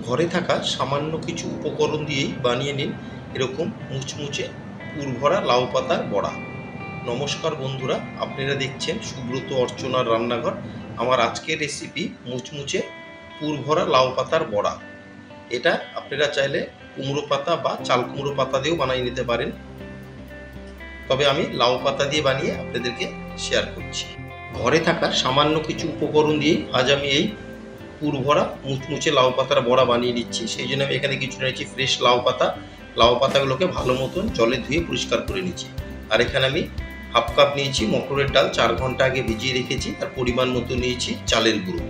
ঘরে থাকা সামান্য কিছু উপকরণ দিয়েই বানিয়ে নিন এরকম মুচমুচে পুরভরা লাউ পাতার বড়া। নমস্কার বন্ধুরা, আপনারা দেখছেন সুব্রত অর্চনার রান্নাঘর। আমার আজকের রেসিপি মুচমুচে পুরভরা লাউ পাতার বড়া। এটা আপনারা চাইলে কুমড়ো পাতা বা চাল কুমড়ো পাতা দিয়েও বানিয়ে নিতে পারেন, তবে আমি লাউ পাতা দিয়ে বানিয়ে আপনাদেরকে শেয়ার করছি। ঘরে থাকা সামান্য কিছু উপকরণ দিয়েই আজ আমি এই পুরভরা মুচমুচে লাউ পাতার বড়া বানিয়ে নিচ্ছি। সেই জন্য আমি এখানে কিছু নিয়েছি ফ্রেশ লাউ পাতা। লাউ পাতাগুলোকে ভালো মতন জলে ধুয়ে পরিষ্কার করে নিচ্ছি। আর এখানে আমি হাফ কাপ নিয়েছি মটরের ডাল, 4 ঘন্টা আগে ভিজিয়ে রেখেছি। আর পরিমাণ মতো নিয়েছি চালের গুঁড়ো।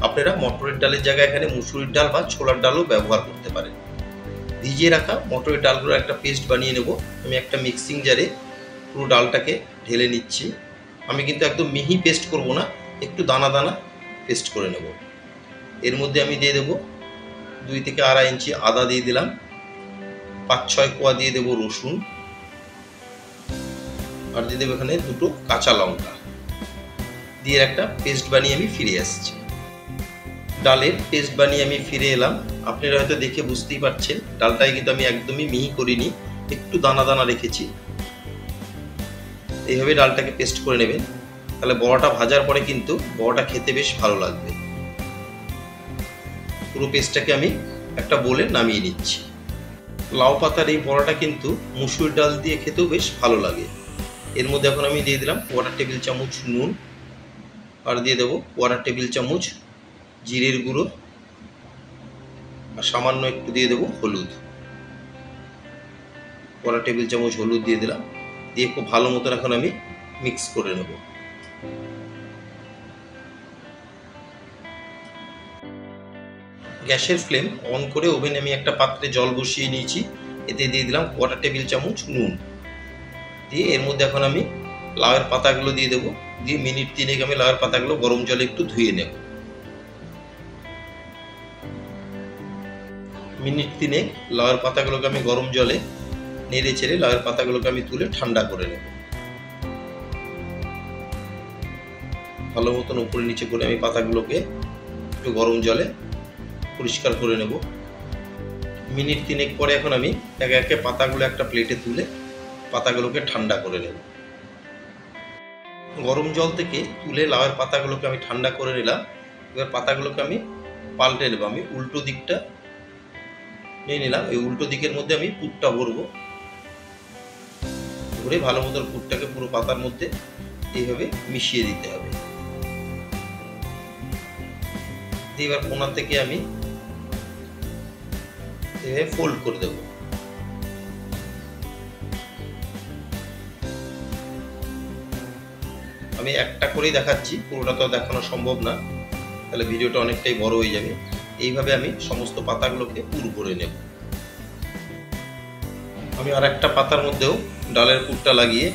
আপনারা মটরের ডালের জায়গায় এখানে মুসুরির ডাল বা ছোলার ডালও ব্যবহার করতে পারেন। ভিজিয়ে রাখা মটরের ডালগুলো একটা পেস্ট বানিয়ে নেব। আমি একটা মিক্সিং জারে পুরো ডালটাকে ঢেলে নিচ্ছি। আমি কিন্তু একদম মিহি পেস্ট করব না, একটু দানা দানা পেস্ট করে নেব। এর মধ্যে আমি দিয়ে দেবো 2 থেকে আড়াই ইঞ্চি আদা দিয়ে দিলাম, 5-6 কোয়া দিয়ে দেবো রসুন, আর দিয়ে দেবো এখানে 2টো কাঁচা লঙ্কা দিয়ে একটা পেস্ট বানিয়ে আমি ফিরে আসছি। ডালের পেস্ট বানিয়ে আমি ফিরে এলাম। আপনারা হয়তো দেখে বুঝতেই পারছেন ডালটাই কিন্তু আমি একদমই মিহি করিনি, একটু দানা দানা রেখেছি। এইভাবে ডালটাকে পেস্ট করে নেবেন, তাহলে বড়াটা ভাজার পরে কিন্তু বড়াটা খেতে বেশ ভালো লাগবে। পুরো পেস্টটাকে আমি একটা বোলে নামিয়ে নিচ্ছি। লাউ পাতার এই বড়াটা কিন্তু মুসুর ডাল দিয়ে খেতেও বেশ ভালো লাগে। এর মধ্যে এখন আমি দিয়ে দিলাম 1/4 টেবিল চামচ নুন, আর দিয়ে দেবো 1/4 টেবিল চামচ জিরের গুঁড়ো, আর সামান্য একটু দিয়ে দেবো হলুদ। 1/4 টেবিল চামচ হলুদ দিয়ে দিলাম, দিয়ে খুব ভালো মতন এখন আমি মিক্স করে নেব। গ্যাসের ফ্লেম অন করে ওভেনে আমি একটা পাত্রে জল বসিয়ে নিয়েছি। এতে দিয়ে দিলাম 1/4 টেবিল চামচ নুন, দিয়ে এর মধ্যে এখন আমি লাউয়ের পাতাগুলো দিয়ে দেবো। দিয়ে মিনিট 3 আমি লাউয়ের পাতাগুলো গরম জলে একটু ধুয়ে নেব। মিনিট 3 লাউয়ের পাতাগুলোকে আমি গরম জলে নেড়ে চেড়ে লাউয়ের পাতাগুলোকে আমি তুলে ঠান্ডা করে নেব। ভালো মতন উপরে নিচে করে আমি পাতাগুলোকে একটু গরম জলে পরিষ্কার করে নেব। মিনিট 3 পরে এখন আমি একে একে পাতাগুলো একটা প্লেটে তুলে পাতাগুলোকে ঠান্ডা করে নেব। গরম জল থেকে তুলে লাউয়ের পাতাগুলোকে আমি ঠান্ডা করে নিলাম। এবার পাতাগুলোকে আমি পাল্টে নেব। আমি উল্টো দিকটা নিয়ে নিলাম। এই উল্টো দিকের মধ্যে আমি পুরটা ভরবো। ভরে ভালো মতন পুরটাকে পুরো পাতার মধ্যে এইভাবে মিশিয়ে দিতে হবে। এবার কোণা থেকে আমি এভাবে ফোল্ড করে দেব। আমি একটা করেই দেখাচ্ছি, পুরোটা তো দেখানো সম্ভব না, তাহলে ভিডিওটা অনেকটাই বড় হয়ে যাবে। এইভাবে আমি সমস্ত পাতাগুলোকে পুর করে নেব। আমি আর একটা পাতার মধ্যেও ডালের পুরটা লাগিয়ে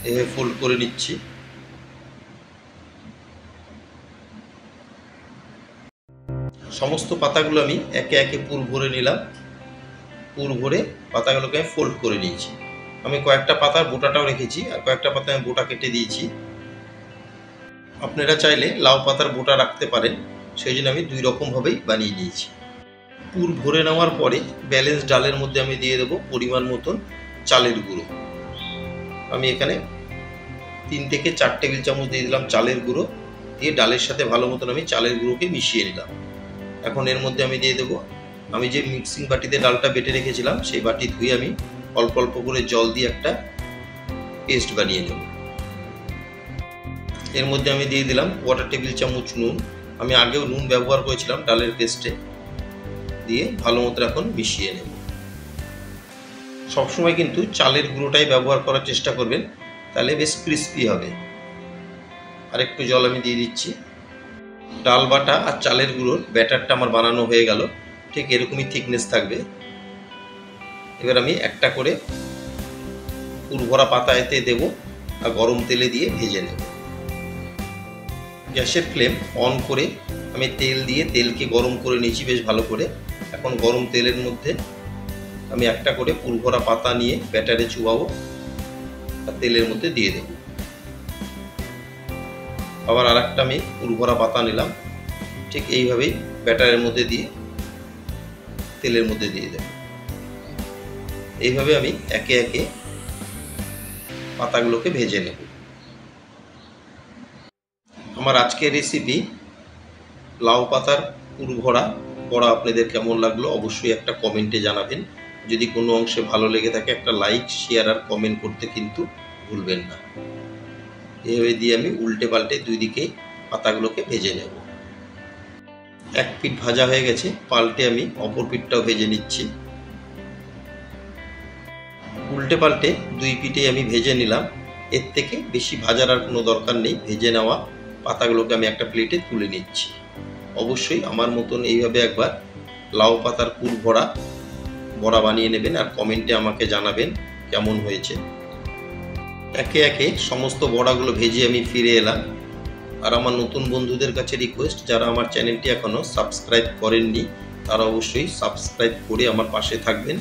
এভাবে ফোল্ড করে নিচ্ছি। সমস্ত পাতাগুলো আমি একে একে পুর ভরে নিলাম। পুর ভরে পাতাগুলোকে আমি ফোল্ড করে নিয়েছি। আমি কয়েকটা পাতার বোটাটাও রেখেছি, আর কয়েকটা পাতা আমি বোটা কেটে দিয়েছি। আপনারা চাইলে লাউ পাতার বোটা রাখতে পারেন, সেই জন্য আমি 2 রকমভাবেই বানিয়ে নিয়েছি। পুর ভরে নেওয়ার পরে ব্যালেন্স ডালের মধ্যে আমি দিয়ে দেবো পরিমাণ মতন চালের গুঁড়ো। আমি এখানে 3 থেকে 4 টেবিল চামচ দিয়ে দিলাম চালের গুঁড়ো। দিয়ে ডালের সাথে ভালো মতন আমি চালের গুঁড়োকে মিশিয়ে নিলাম। এখন এর মধ্যে আমি দিয়ে দেবো আমি যে মিক্সিং বাটিতে ডালটা বেটে রেখেছিলাম, সেই বাটি ধুয়ে আমি অল্প অল্প করে জল দিয়ে একটা পেস্ট বানিয়ে নেব। এর মধ্যে আমি দিয়ে দিলাম 1/4 টেবিল চামচ নুন। আমি আগেও নুন ব্যবহার করেছিলাম ডালের পেস্টে। দিয়ে ভালো মতো এখন মিশিয়ে নেব। সবসময় কিন্তু চালের গুঁড়োটাই ব্যবহার করার চেষ্টা করবেন, তাহলে বেশ ক্রিস্পি হবে। আর একটু জল আমি দিয়ে দিচ্ছি। ডাল বাটা আর চালের গুঁড়োর ব্যাটারটা আমার বানানো হয়ে গেল। ঠিক এরকমই থিকনেস থাকবে। এবার আমি একটা করে পুরভরা পাতা এতে দেবো আর গরম তেলে দিয়ে ভেজে নেব। গ্যাসের ফ্লেম অন করে আমি তেল দিয়ে তেলকে গরম করে নিয়েছি বেশ ভালো করে। এখন গরম তেলের মধ্যে আমি একটা করে পুরভরা পাতা নিয়ে ব্যাটারে চুবাবো আর তেলের মধ্যে দিয়ে দেব। আবার আরেকটা আমি পুরভরা পাতা নিলাম, ঠিক এইভাবেই ব্যাটারের মধ্যে দিয়ে তেলের মধ্যে দিয়ে দেব। এইভাবে আমি একে একে পাতাগুলোকে ভেজে নেব। আমার আজকের রেসিপি লাউ পাতার পুরভরা বড়া আপনাদের কেমন লাগলো অবশ্যই একটা কমেন্টে জানাবেন। যদি কোনো অংশে ভালো লেগে থাকে একটা লাইক, শেয়ার আর কমেন্ট করতে কিন্তু ভুলবেন না। এভাবে দিয়ে আমি উল্টে পাল্টে দুই দিকে পাতাগুলোকে ভেজে নেব। এক পিঠ ভাজা হয়ে গেছে, পাল্টে আমি অপর পিঠটাও ভেজে নিচ্ছি। উল্টে পাল্টে দুই পিঠে আমি ভেজে নিলাম। এর থেকে বেশি ভাজার আর কোনো দরকার নেই। ভেজে নেওয়া পাতাগুলোকে আমি একটা প্লেটে তুলে নিচ্ছি। অবশ্যই আমার মতন এইভাবে একবার লাউ পাতার পুরভরা বড়া বানিয়ে নেবেন আর কমেন্টে আমাকে জানাবেন কেমন হয়েছে। একে একে সমস্ত বড়াগুলো ভেজে আমি ফিরে এলাম। আর আমার নতুন বন্ধুদের কাছে রিকোয়েস্ট, যারা আমার চ্যানেলটি এখনও সাবস্ক্রাইব করেননি তারা অবশ্যই সাবস্ক্রাইব করে আমার পাশে থাকবেন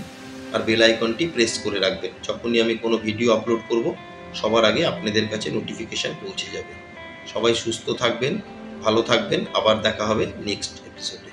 আর বেল আইকনটি প্রেস করে রাখবেন। যখনই আমি কোনো ভিডিও আপলোড করব সবার আগে আপনাদের কাছে নোটিফিকেশান পৌঁছে যাবে। সবাই সুস্থ থাকবেন, ভালো থাকবেন। আবার দেখা হবে নেক্সট এপিসোডে।